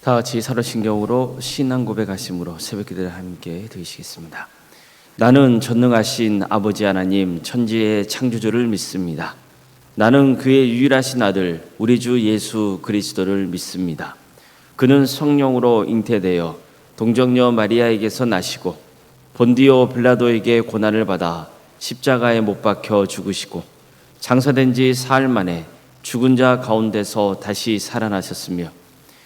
다 같이 사도신경으로 신앙 고백하심으로 새벽 기도를 함께 드리시겠습니다. 나는 전능하신 아버지 하나님 천지의 창조주를 믿습니다. 나는 그의 유일하신 아들 우리 주 예수 그리스도를 믿습니다. 그는 성령으로 잉태되어 동정녀 마리아에게서 나시고 본디오 빌라도에게 고난을 받아 십자가에 못 박혀 죽으시고 장사된 지 사흘 만에 죽은 자 가운데서 다시 살아나셨으며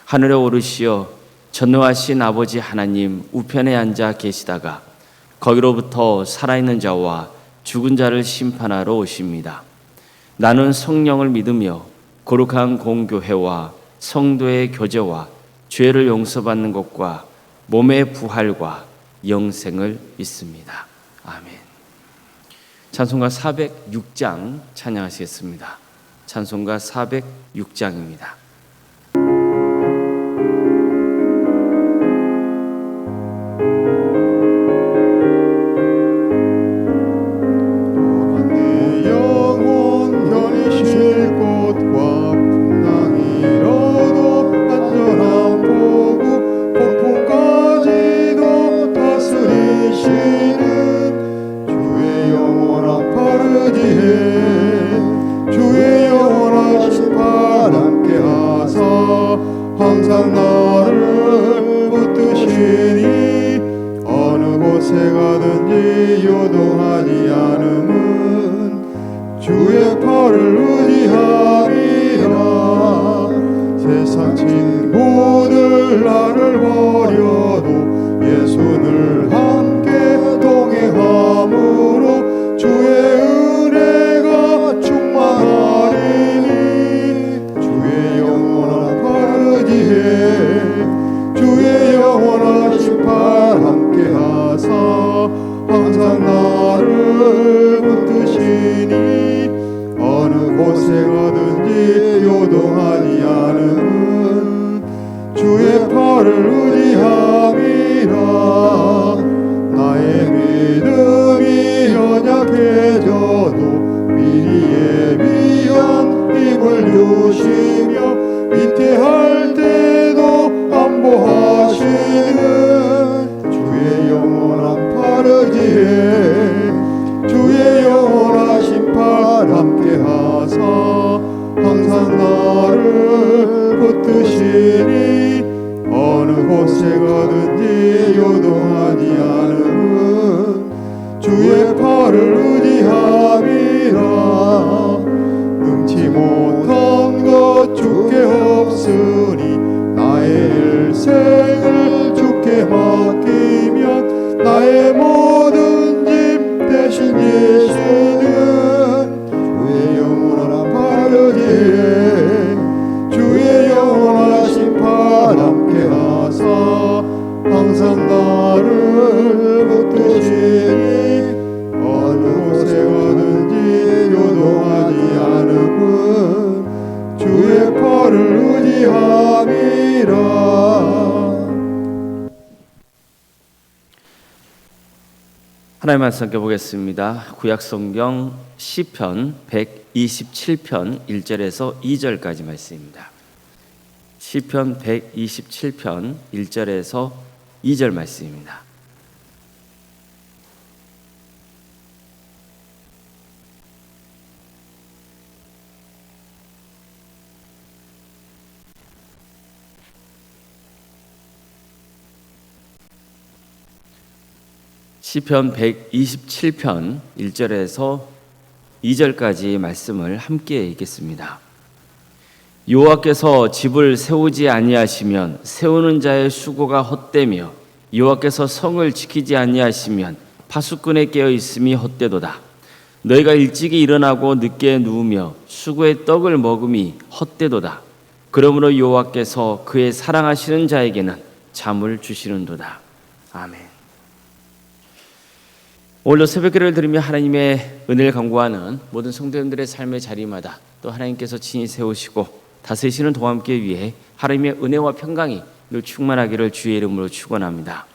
하늘에 오르시어 전능하신 아버지 하나님 우편에 앉아 계시다가 거기로부터 살아있는 자와 죽은 자를 심판하러 오십니다. 나는 성령을 믿으며 거룩한 공교회와 성도의 교제와 죄를 용서받는 것과 몸의 부활과 영생을 믿습니다. 아멘. 찬송가 406장 찬양하시겠습니다. 찬송가 406장입니다. 항상 나를 붙드시니 어느 곳에 가든지 요동하지 않음은 주의 팔을 의지함이라. 세상 친구들 나를 버려도 예수를 함께 동행함으로 주의 은혜가 충만하리니 주의 영원한 주의 영원하신 팔 함께 하사 항상 나를 붙드시니 어느 곳에 가든지 요동하지 않음은 주의 팔을 의지함이라. 나의 믿음이 연약해져도 미리 예비한 힘을 주시며 위태할 때도 안보하시는 주의 영원한 팔 의지해 주의 영원하신 팔 함께 하사 항상 나를 붙드시니 어느 곳에 가든지 요동하지 않음은 주의 팔을 의지함이라. 능치 못한 것 주께 없으니 나의 일생을 주께 맡기면 나의 모든 짐 대신 예수는 주의 영원한 팔 의지해 주의 영원하신 팔 함께 하사 항상 나를 붙드시니 어느 곳에 가든지 요동하지 않음은 주의 팔을 의지함이라. 하나님 말씀 함께 보겠습니다. 구약성경 시편 127편 1절에서 2절까지 말씀입니다. 시편 127편 1절에서 2절 말씀입니다. 시편 127편 1절에서 2절까지 말씀을 함께 읽겠습니다. 여호와께서 집을 세우지 아니하시면 세우는 자의 수고가 헛되며 여호와께서 성을 지키지 아니하시면 파수꾼의 깨어 있음이 헛되도다. 너희가 일찍이 일어나고 늦게 누우며 수고의 떡을 먹음이 헛되도다. 그러므로 여호와께서 그의 사랑하시는 자에게는 잠을 주시는도다. 아멘. 오늘도 새벽기도를 드리며 하나님의 은혜를 간구하는 모든 성도님들의 삶의 자리마다 또 하나님께서 친히 세우시고 다스리시는 동함께 위해 하나님의 은혜와 평강이 늘 충만하기를 주의 이름으로 축원합니다.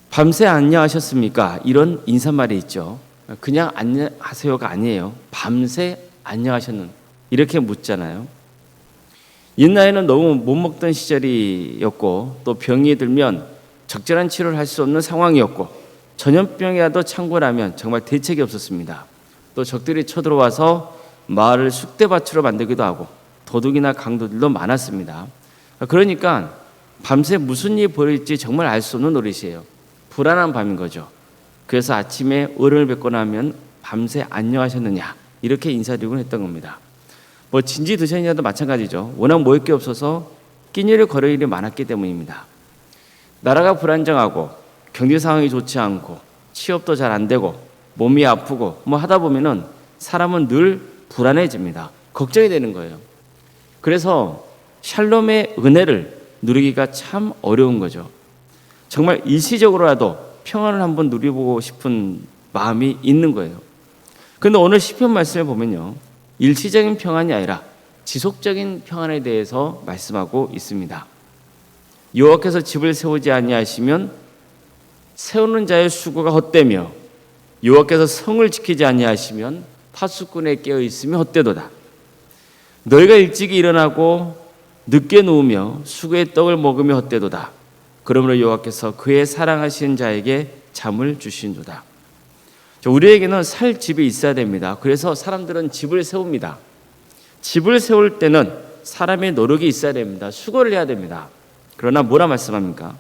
밤새 안녕하셨습니까? 이런 인사말이 있죠. 그냥 안녕하세요가 아니에요. 밤새 안녕하셨는 이렇게 묻잖아요. 옛날에는 너무 못 먹던 시절이었고 또 병이 들면 적절한 치료를 할 수 없는 상황이었고 전염병이라도 창궐하면 정말 대책이 없었습니다. 또 적들이 쳐들어와서 마을을 쑥대밭으로 만들기도 하고 도둑이나 강도들도 많았습니다. 그러니까 밤새 무슨 일이 벌어질지 정말 알 수 없는 노릇이에요. 불안한 밤인 거죠. 그래서 아침에 어른을 뵙고 나면 밤새 안녕하셨느냐 이렇게 인사드리곤 했던 겁니다. 뭐 진지 드셨냐도 마찬가지죠. 워낙 먹을 게 없어서 끼니를 걸을 일이 많았기 때문입니다. 나라가 불안정하고 경제 상황이 좋지 않고 취업도 잘 안 되고 몸이 아프고 뭐 하다 보면은 사람은 늘 불안해집니다. 걱정이 되는 거예요. 그래서 샬롬의 은혜를 누리기가 참 어려운 거죠. 정말 일시적으로라도 평안을 한번 누려보고 싶은 마음이 있는 거예요. 그런데 오늘 시편 말씀을 보면요, 일시적인 평안이 아니라 지속적인 평안에 대해서 말씀하고 있습니다. 여호와께서 집을 세우지 아니하시면 세우는 자의 수고가 헛되며 여호와께서 성을 지키지 아니하시면 파수꾼에 깨어 있으며 헛되도다. 너희가 일찍이 일어나고 늦게 누우며 수고의 떡을 먹으며 헛되도다. 그러므로 여호와께서 그의 사랑하시는 자에게 잠을 주신도다. 우리에게는 살 집이 있어야 됩니다. 그래서 사람들은 집을 세웁니다. 집을 세울 때는 사람의 노력이 있어야 됩니다. 수고를 해야 됩니다. 그러나 뭐라 말씀합니까?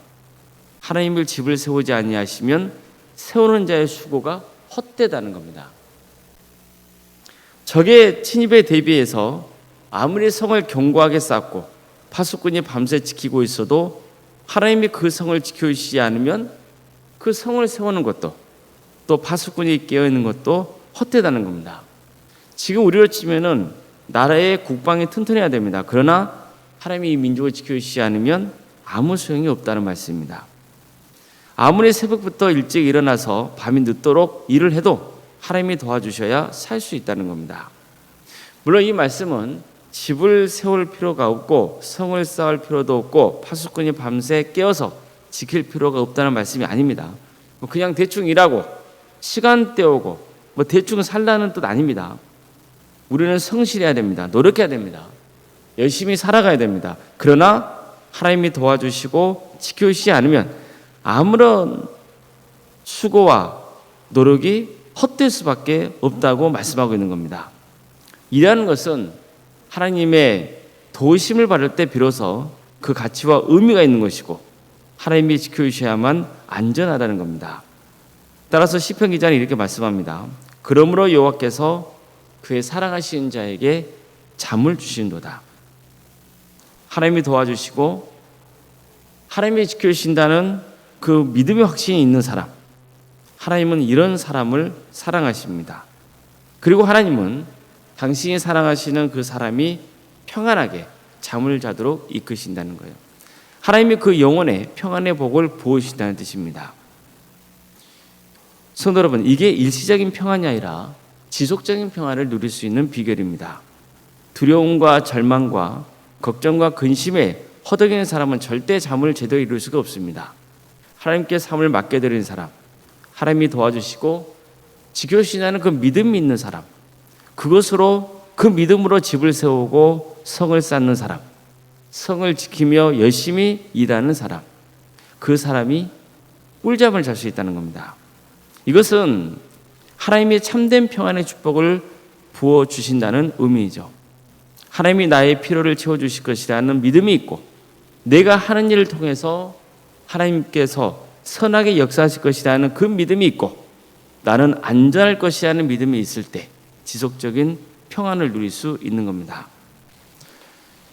하나님을 집을 세우지 아니하시면 세우는 자의 수고가 헛되다는 겁니다. 적의 침입에 대비해서 아무리 성을 견고하게 쌓고 파수꾼이 밤새 지키고 있어도 하나님이 그 성을 지켜주시지 않으면 그 성을 세우는 것도 또 파수꾼이 깨어있는 것도 헛되다는 겁니다. 지금 우리로 치면은 나라의 국방이 튼튼해야 됩니다. 그러나 하나님이 이 민족을 지켜주시지 않으면 아무 소용이 없다는 말씀입니다. 아무리 새벽부터 일찍 일어나서 밤이 늦도록 일을 해도 하나님이 도와주셔야 살 수 있다는 겁니다. 물론 이 말씀은 집을 세울 필요가 없고 성을 쌓을 필요도 없고 파수꾼이 밤새 깨어서 지킬 필요가 없다는 말씀이 아닙니다. 그냥 대충 일하고 시간 때우고 대충 살라는 뜻 아닙니다. 우리는 성실해야 됩니다. 노력해야 됩니다. 열심히 살아가야 됩니다. 그러나 하나님이 도와주시고 지켜주시지 않으면 아무런 수고와 노력이 헛될 수밖에 없다고 말씀하고 있는 겁니다. 일하는 것은 하나님의 도우심을 받을 때 비로소 그 가치와 의미가 있는 것이고 하나님이 지켜주셔야만 안전하다는 겁니다. 따라서 시편 기자는 이렇게 말씀합니다. 그러므로 여호와께서 그의 사랑하시는 자에게 잠을 주신도다. 하나님이 도와주시고 하나님이 지켜주신다는 그 믿음의 확신이 있는 사람, 하나님은 이런 사람을 사랑하십니다. 그리고 하나님은 당신이 사랑하시는 그 사람이 평안하게 잠을 자도록 이끄신다는 거예요. 하나님이 그 영혼의 평안의 복을 부으신다는 뜻입니다. 성도 여러분, 이게 일시적인 평안이 아니라 지속적인 평안을 누릴 수 있는 비결입니다. 두려움과 절망과 걱정과 근심에 허덕이는 사람은 절대 잠을 제대로 이룰 수가 없습니다. 하나님께 삶을 맡겨드리는 사람, 하나님이 도와주시고 지켜주시는 그 믿음이 있는 사람, 그것으로 그 믿음으로 집을 세우고 성을 쌓는 사람, 성을 지키며 열심히 일하는 사람, 그 사람이 꿀잠을 잘 수 있다는 겁니다. 이것은 하나님의 참된 평안의 축복을 부어주신다는 의미이죠. 하나님이 나의 필요를 채워주실 것이라는 믿음이 있고 내가 하는 일을 통해서 하나님께서 선하게 역사하실 것이라는 그 믿음이 있고 나는 안전할 것이라는 믿음이 있을 때 지속적인 평안을 누릴 수 있는 겁니다.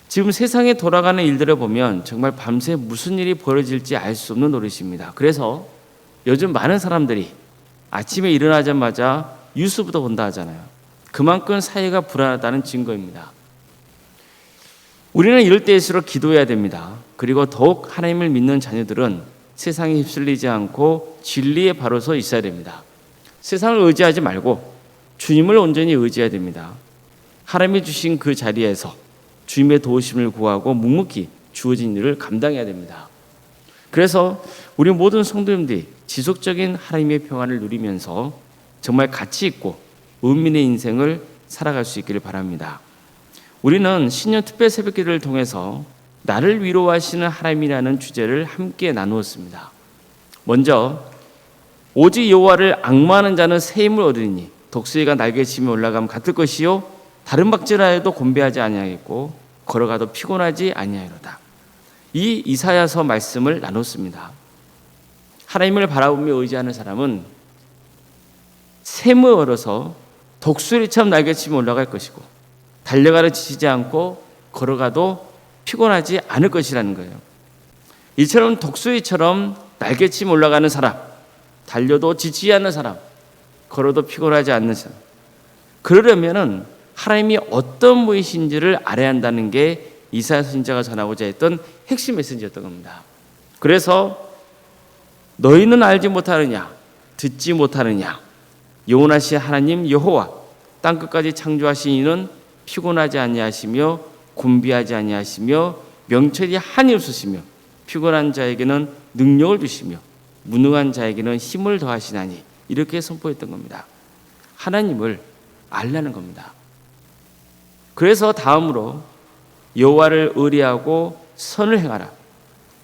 지금 세상에 돌아가는 일들을 보면 정말 밤새 무슨 일이 벌어질지 알 수 없는 노릇입니다. 그래서 요즘 많은 사람들이 아침에 일어나자마자 뉴스부터 본다 하잖아요. 그만큼 사회가 불안하다는 증거입니다. 우리는 이럴 때일수록 기도해야 됩니다. 그리고 더욱 하나님을 믿는 자녀들은 세상에 휩쓸리지 않고 진리에 바로 서 있어야 됩니다. 세상을 의지하지 말고 주님을 온전히 의지해야 됩니다. 하나님이 주신 그 자리에서 주님의 도우심을 구하고 묵묵히 주어진 일을 감당해야 됩니다. 그래서 우리 모든 성도님들이 지속적인 하나님의 평안을 누리면서 정말 가치 있고 의미 있는 인생을 살아갈 수 있기를 바랍니다. 우리는 신년 특별 새벽기도를 통해서 나를 위로하시는 하나님이라는 주제를 함께 나누었습니다. 먼저 오직 여호와를 앙마하는 자는 새 힘을 얻으리니 독수리가 날개치며 올라가면 같을 것이요 다른 박질하여도 곤배하지 아니하겠고 걸어가도 피곤하지 아니하리로다. 이 이사야서 말씀을 나눴습니다. 하나님을 바라보며 의지하는 사람은 샘을 얻어서 독수리처럼 날개치며 올라갈 것이고 달려가도 지치지 않고 걸어가도 피곤하지 않을 것이라는 거예요. 이처럼 독수리처럼 날개치며 올라가는 사람, 달려도 지치지 않는 사람, 걸어도 피곤하지 않는 사람, 그러려면은 하나님이 어떤 분이신지를 알아야 한다는 게 이사야 선지자가 전하고자 했던 핵심 메시지였던 겁니다. 그래서 너희는 알지 못하느냐, 듣지 못하느냐, 영원하신 하나님 여호와 땅끝까지 창조하신 이는 피곤하지 아니하시며 곤비하지 아니하시며 명철이 한이 없으시며 피곤한 자에게는 능력을 주시며 무능한 자에게는 힘을 더하시나니 이렇게 선포했던 겁니다. 하나님을 알라는 겁니다. 그래서 다음으로 여호와를 의뢰하고 선을 행하라.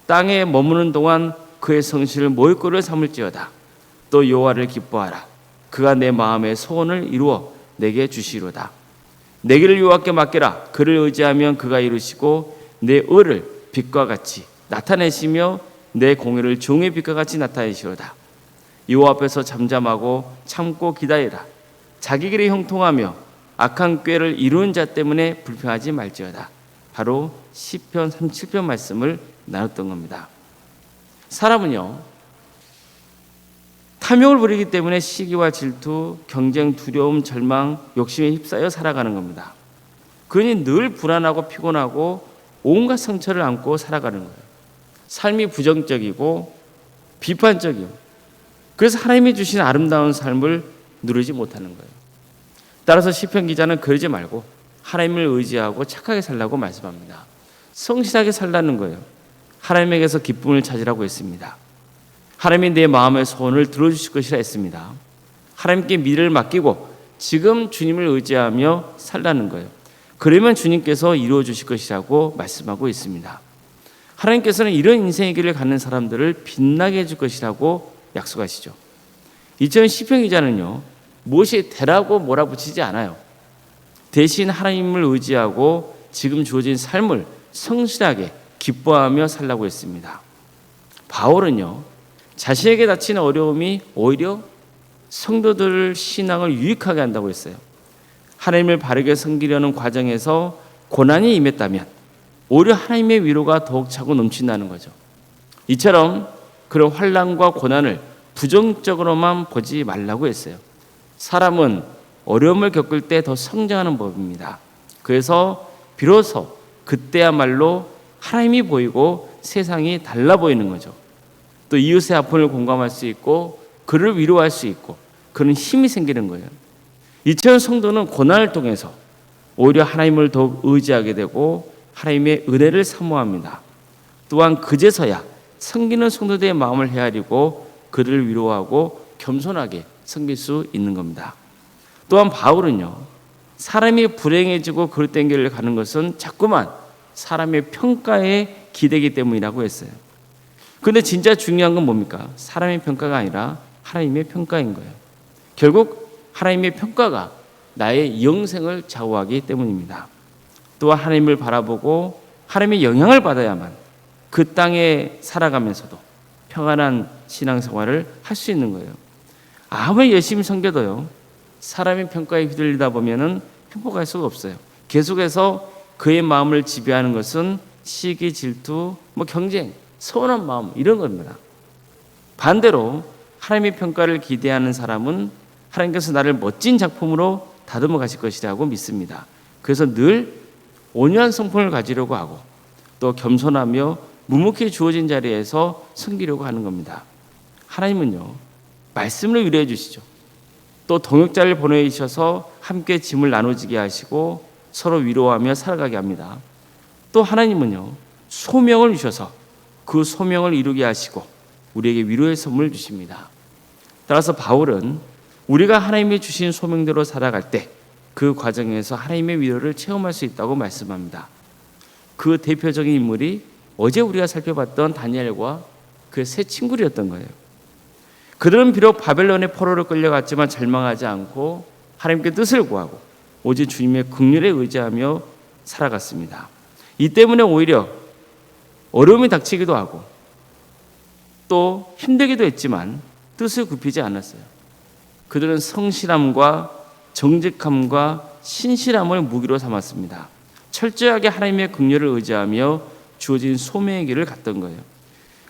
땅에 머무는 동안 그의 성실을 모일 꼴을 삼을지어다. 또 여호와를 기뻐하라. 그가 내 마음의 소원을 이루어 내게 주시리로다. 내 길을 여호와께 맡기라. 그를 의지하면 그가 이루시고 내 의를 빛과 같이 나타내시며 내 공의를 종의 빛과 같이 나타내시리로다. 여호와 앞에서 잠잠하고 참고 기다리라. 자기 길이 형통하며 악한 꾀를 이루는 자 때문에 불평하지 말지어다. 바로 시편 37편 말씀을 나눴던 겁니다. 사람은요, 탐욕을 부리기 때문에 시기와 질투, 경쟁, 두려움, 절망, 욕심에 휩싸여 살아가는 겁니다. 그러니 늘 불안하고 피곤하고 온갖 상처를 안고 살아가는 거예요. 삶이 부정적이고 비판적이고, 그래서 하나님이 주신 아름다운 삶을 누리지 못하는 거예요. 따라서 시편 기자는 그러지 말고 하나님을 의지하고 착하게 살라고 말씀합니다. 성실하게 살라는 거예요. 하나님에게서 기쁨을 찾으라고 했습니다. 하나님이 내 마음의 소원을 들어주실 것이라 했습니다. 하나님께 미래를 맡기고 지금 주님을 의지하며 살라는 거예요. 그러면 주님께서 이루어 주실 것이라고 말씀하고 있습니다. 하나님께서는 이런 인생의 길을 가는 사람들을 빛나게 해줄 것이라고 약속하시죠. 이처럼 시편 기자는요, 무엇이 되라고 몰아붙이지 않아요. 대신 하나님을 의지하고 지금 주어진 삶을 성실하게 기뻐하며 살라고 했습니다. 바울은요, 자신에게 닥치는 어려움이 오히려 성도들 신앙을 유익하게 한다고 했어요. 하나님을 바르게 섬기려는 과정에서 고난이 임했다면 오히려 하나님의 위로가 더욱 차고 넘친다는 거죠. 이처럼 그런 환난과 고난을 부정적으로만 보지 말라고 했어요. 사람은 어려움을 겪을 때 더 성장하는 법입니다. 그래서 비로소 그때야말로 하나님이 보이고 세상이 달라 보이는 거죠. 또 이웃의 아픔을 공감할 수 있고 그를 위로할 수 있고 그런 힘이 생기는 거예요. 이처럼 성도는 고난을 통해서 오히려 하나님을 더욱 의지하게 되고 하나님의 은혜를 사모합니다. 또한 그제서야 섬기는 성도들의 마음을 헤아리고 그들을 위로하고 겸손하게 섬길 수 있는 겁니다. 또한 바울은요, 사람이 불행해지고 그릇된 길을 가는 것은 자꾸만 사람의 평가에 기대기 때문이라고 했어요. 그런데 진짜 중요한 건 뭡니까? 사람의 평가가 아니라 하나님의 평가인 거예요. 결국 하나님의 평가가 나의 영생을 좌우하기 때문입니다. 또한 하나님을 바라보고 하나님의 영향을 받아야만 그 땅에 살아가면서도 평안한 신앙생활을 할 수 있는 거예요. 아무리 열심히 섬겨도요, 사람의 평가에 휘둘리다 보면은 행복할 수가 없어요. 계속해서 그의 마음을 지배하는 것은 시기, 질투, 경쟁, 서운한 마음 이런 겁니다. 반대로 하나님의 평가를 기대하는 사람은 하나님께서 나를 멋진 작품으로 다듬어 가실 것이라고 믿습니다. 그래서 늘 온유한 성품을 가지려고 하고 또 겸손하며 묵묵히 주어진 자리에서 섬기려고 하는 겁니다. 하나님은요, 말씀을 위로해 주시죠. 또 동역자를 보내주셔서 함께 짐을 나눠지게 하시고 서로 위로하며 살아가게 합니다. 또 하나님은요, 소명을 주셔서 그 소명을 이루게 하시고 우리에게 위로의 선물을 주십니다. 따라서 바울은 우리가 하나님이 주신 소명대로 살아갈 때 그 과정에서 하나님의 위로를 체험할 수 있다고 말씀합니다. 그 대표적인 인물이 어제 우리가 살펴봤던 다니엘과 그의 세 친구였던 거예요. 그들은 비록 바벨론의 포로로 끌려갔지만 절망하지 않고 하나님께 뜻을 구하고 오직 주님의 긍휼에 의지하며 살아갔습니다. 이 때문에 오히려 어려움이 닥치기도 하고 또 힘들기도 했지만 뜻을 굽히지 않았어요. 그들은 성실함과 정직함과 신실함을 무기로 삼았습니다. 철저하게 하나님의 긍휼을 의지하며 주어진 소명의 길을 갔던 거예요.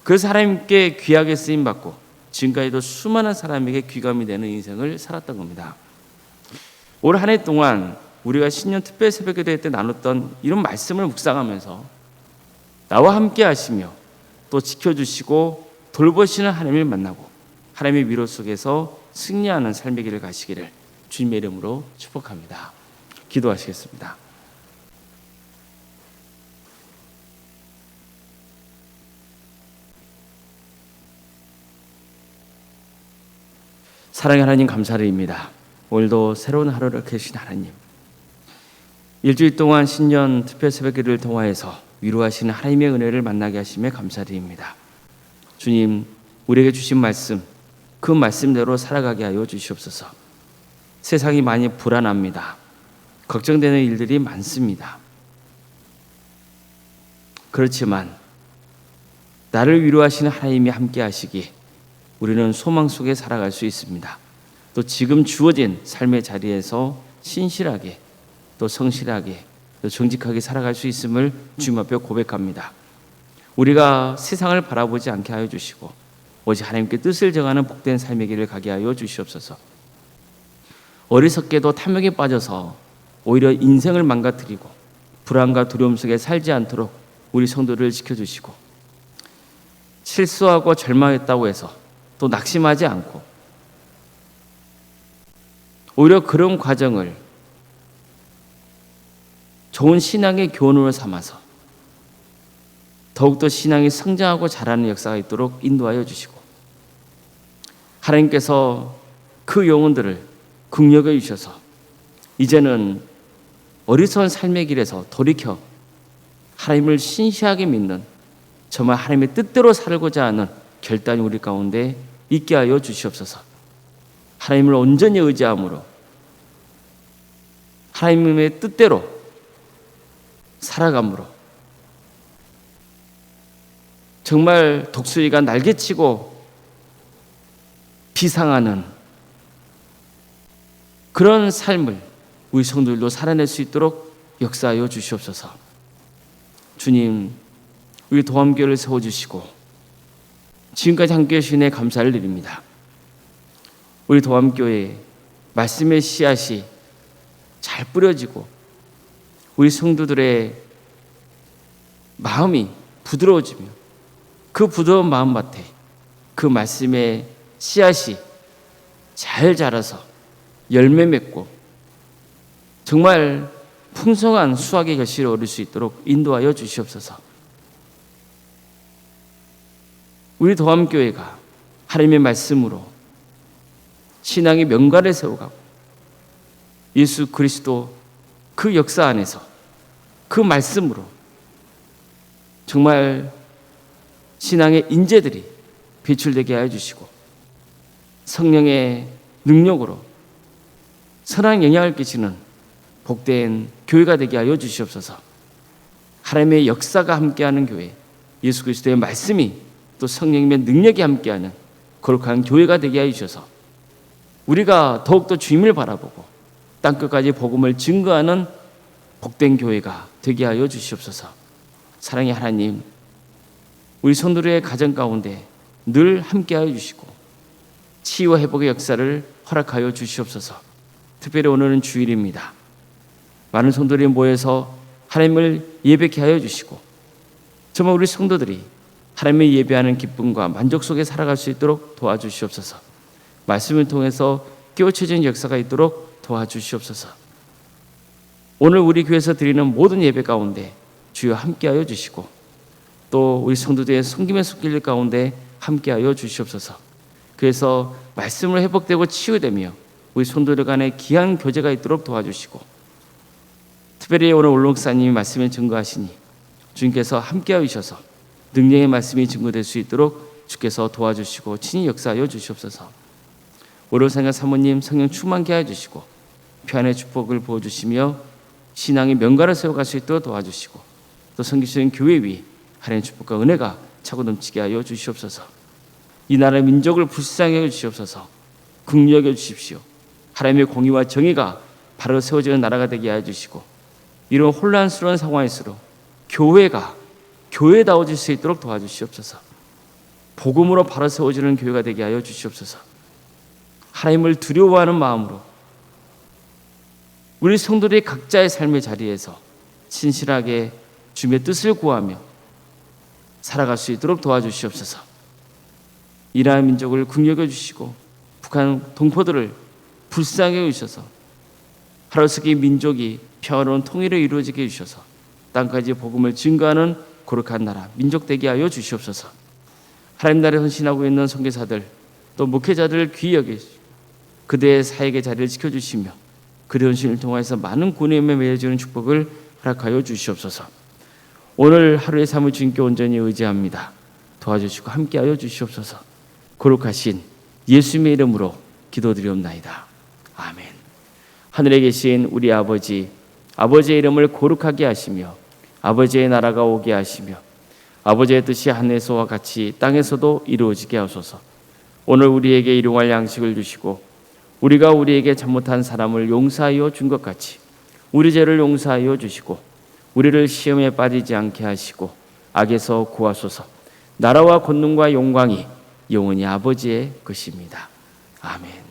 그래서 하나님께 귀하게 쓰임받고 지금까지도 수많은 사람에게 귀감이 되는 인생을 살았던 겁니다. 올 한 해 동안 우리가 신년 특별 새벽기도 때 나눴던 이런 말씀을 묵상하면서 나와 함께 하시며 또 지켜주시고 돌보시는 하나님을 만나고 하나님의 위로 속에서 승리하는 삶의 길을 가시기를 주님의 이름으로 축복합니다. 기도하시겠습니다. 사랑의 하나님 감사드립니다. 오늘도 새로운 하루를 계신 하나님, 일주일 동안 신년 특별 새벽기를 통하여서 위로하시는 하나님의 은혜를 만나게 하심에 감사드립니다. 주님, 우리에게 주신 말씀, 그 말씀대로 살아가게 하여 주시옵소서. 세상이 많이 불안합니다. 걱정되는 일들이 많습니다. 그렇지만 나를 위로하시는 하나님이 함께 하시기에 우리는 소망 속에 살아갈 수 있습니다. 또 지금 주어진 삶의 자리에서 신실하게 또 성실하게 또 정직하게 살아갈 수 있음을 주님 앞에 고백합니다. 우리가 세상을 바라보지 않게 하여 주시고 오직 하나님께 뜻을 정하는 복된 삶의 길을 가게 하여 주시옵소서. 어리석게도 탐욕에 빠져서 오히려 인생을 망가뜨리고 불안과 두려움 속에 살지 않도록 우리 성도를 지켜주시고 실수하고 절망했다고 해서 또 낙심하지 않고 오히려 그런 과정을 좋은 신앙의 교훈으로 삼아서 더욱더 신앙이 성장하고 자라는 역사가 있도록 인도하여 주시고 하나님께서 그 영혼들을 긍휼히 주셔서 이제는 어리석은 삶의 길에서 돌이켜 하나님을 신실하게 믿는 정말 하나님의 뜻대로 살고자 하는 결단이 우리 가운데 있게 하여 주시옵소서. 하나님을 온전히 의지함으로 하나님의 뜻대로 살아감으로 정말 독수리가 날개치고 비상하는 그런 삶을 우리 성도들도 살아낼 수 있도록 역사하여 주시옵소서. 주님, 우리 도함교회를 세워주시고 지금까지 함께해 주신 애 감사를 드립니다. 우리 도함교회에 말씀의 씨앗이 잘 뿌려지고 우리 성도들의 마음이 부드러워지며 그 부드러운 마음밭에 그 말씀의 씨앗이 잘 자라서 열매 맺고 정말 풍성한 수확의 결실을 얻을 수 있도록 인도하여 주시옵소서. 우리 도함교회가 하나님의 말씀으로 신앙의 명가를 세워가고 예수 그리스도 그 역사 안에서 그 말씀으로 정말 신앙의 인재들이 배출되게 하여 주시고 성령의 능력으로 선한 영향을 끼치는 복된 교회가 되게 하여 주시옵소서. 하나님의 역사가 함께하는 교회, 예수 그리스도의 말씀이 또 성령님의 능력이 함께하는 거룩한 교회가 되게 하여 주셔서 우리가 더욱더 주님을 바라보고 땅끝까지 복음을 증거하는 복된 교회가 되게 하여 주시옵소서. 사랑의 하나님, 우리 성도들의 가정 가운데 늘 함께하여 주시고 치유와 회복의 역사를 허락하여 주시옵소서. 특별히 오늘은 주일입니다. 많은 성도들이 모여서 하나님을 예배케 하여 주시고 정말 우리 성도들이 하나님을 예배하는 기쁨과 만족 속에 살아갈 수 있도록 도와주시옵소서. 말씀을 통해서 깨우쳐진 역사가 있도록 도와주시옵소서. 오늘 우리 교회에서 드리는 모든 예배 가운데 주여 함께하여 주시고 또 우리 성도들의 섬김의 손길 가운데 함께하여 주시옵소서. 그래서 말씀을 회복되고 치유되며 우리 성도들 간에 귀한 교제가 있도록 도와주시고, 특별히 오늘 올 목사님이 말씀에 증거하시니 주님께서 함께하여 주셔서 능력의 말씀이 증거될 수 있도록 주께서 도와주시고 친히 역사하여 주시옵소서. 오로상가 사모님 성령 충만케 하여 주시고 평안의 축복을 부어주시며 신앙의 명가를 세워갈 수 있도록 도와주시고, 또 섬기시는 교회 위 하나님의 축복과 은혜가 차고 넘치게 하여 주시옵소서. 이 나라의 민족을 불쌍히 하여 주시옵소서. 긍휼히 여겨 주십시오. 하나님의 공의와 정의가 바로 세워지는 나라가 되게 하여 주시고, 이런 혼란스러운 상황일수록 교회가 교회다워질 수 있도록 도와주시옵소서. 복음으로 바로 세워지는 교회가 되게 하여 주시옵소서. 하나님을 두려워하는 마음으로 우리 성도들이 각자의 삶의 자리에서 진실하게 주님의 뜻을 구하며 살아갈 수 있도록 도와주시옵소서. 이라는 민족을 긍휼히 여겨 주시고 북한 동포들을 불쌍히 해주셔서 하루속히 민족이 평화로운 통일을 이루어지게 해주셔서 땅까지 복음을 증거하는 거룩한 나라 민족 되게 하여 주시옵소서. 하나님 나라에 헌신하고 있는 선교사들 또 목회자들을 귀히 여기시고 그대의 사역의 자리를 지켜주시며 그대의 헌신을 통해서 많은 구원의 힘에 매여지는 축복을 허락하여 주시옵소서. 오늘 하루의 삶을 주님께 온전히 의지합니다. 도와주시고 함께하여 주시옵소서. 거룩하신 예수님의 이름으로 기도드리옵나이다. 아멘. 하늘에 계신 우리 아버지, 아버지의 이름을 거룩하게 하시며 아버지의 나라가 오게 하시며 아버지의 뜻이 하늘에서와 같이 땅에서도 이루어지게 하소서. 오늘 우리에게 일용할 양식을 주시고 우리가 우리에게 잘못한 사람을 용서하여 준 것 같이 우리 죄를 용서하여 주시고 우리를 시험에 빠지지 않게 하시고 악에서 구하소서. 나라와 권능과 영광이 영원히 아버지의 것입니다. 아멘.